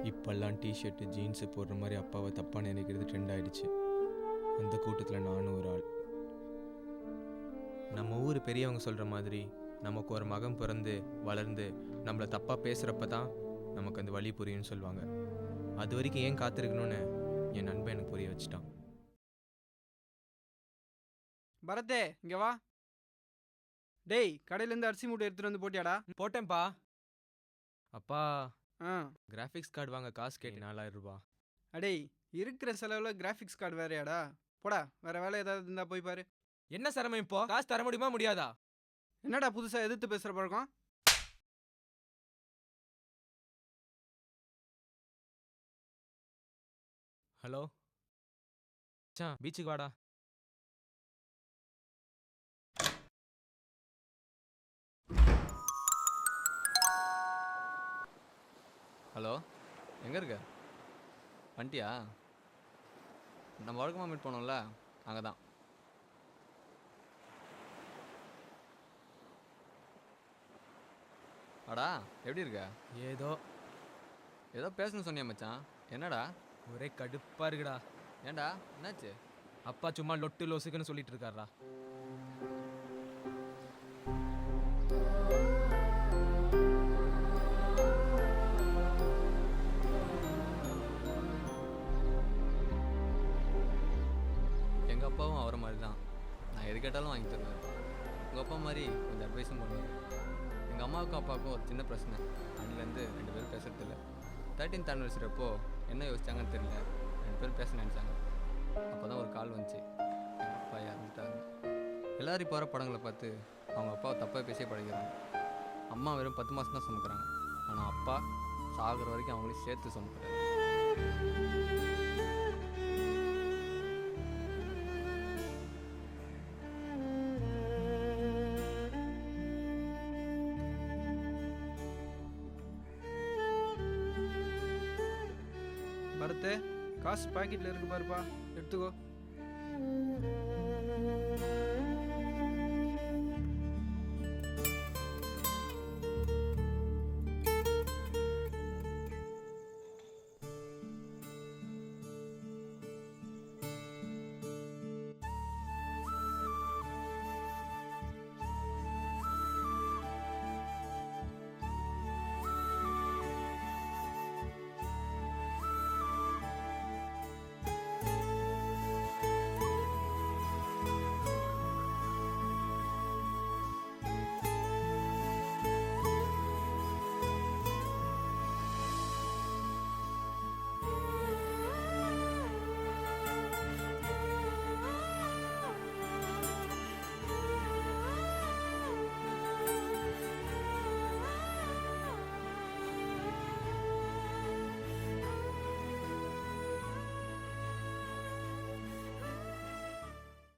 இப்பெல்லாம் T shirt jeans போடுற மாதிரி அப்பாவை தப்பாக நினைக்கிறது ட்ரெண்ட் ஆகிடுச்சு. அந்த கூட்டத்தில் நானும் ஒரு ஆள். நம்ம ஊர் பெரியவங்க சொல்கிற மாதிரி நமக்கு ஒரு மகன் பிறந்து வளர்ந்து நம்மளை தப்பாக பேசுகிறப்ப தான் நமக்கு அந்த வழி புரியும்னு சொல்லுவாங்க. அது வரைக்கும் ஏன் காத்திருக்கணும்னு என் நண்பன் எனக்கு புரிய வச்சுட்டான். பரத்தே இங்க வா. டேய், கடையிலேருந்து அரிசி மூட்டை எடுத்துட்டு வந்து போட்டியாடா? போட்டேன்ப்பா. அப்பா, ஆ. கிராஃபிக்ஸ் கார்டு வாங்க காசு கேட்டு 4000 ரூபாய். அடேய், இருக்கிற செலவில் கிராஃபிக்ஸ் கார்டு வேறையாடா? போடா, வேற வேலை ஏதாவது இருந்தா போய் பாரு. என்ன சிரமம் இப்போ? காசு தர முடியுமா முடியாதா? என்னடா புதுசா எதிர்த்து பேசுற பழக்கம்? ஹலோ மச்சான், பீச்சுக்கு வாடா. ஹலோ, எங்கே இருக்க? வந்துட்டியா? நம்ம வழக்கமாக மீட் பண்ணோம்ல, அங்கே தான். அடா, எப்படி இருக்க? ஏதோ ஏதோ பேசணும்னு சொன்னியா மச்சான்? என்னடா? ஒரே கடுப்பாக இருக்குடா. ஏன்டா, என்னாச்சு? அப்பா சும்மா லொட்டு லொசுக்குன்னு சொல்லிட்டு இருக்காரா. எங்கள் அப்பாவும் அவரை மாதிரி தான். நான் எது கேட்டாலும் வாங்கி தருவேன். உங்கள் அப்பா மாதிரி கொஞ்சம் அட்வைஸும் பண்ணுவார். எங்கள் அம்மாவுக்கும் அப்பாவுக்கும் ஒரு சின்ன பிரச்சனை. அதுலேருந்து 2 பேரும் பேசுறதில்ல. 13th anniversary அப்போ என்ன யோசிச்சாங்கன்னு தெரியல, 2 பேரும் பேச நினச்சாங்க. அப்போ தான் ஒரு கால் வந்துச்சு, எங்கள் அப்பா இறந்துட்டாங்க. எல்லோரும் இப்போ வர படங்களை பார்த்து அவங்க அப்பாவை தப்பாக பேசியே பழகிறாங்க. அம்மா வெறும் 10 மாதம் தான் சுமக்கிறாங்க. ஆனால் அப்பா சாகிற வரைக்கும் அவங்களையும் சேர்த்து சுமக்கிறாரு. பரத்தே, காசு பாக்கெட்ல இருக்கு பாருப்பா, எடுத்துக்கோ.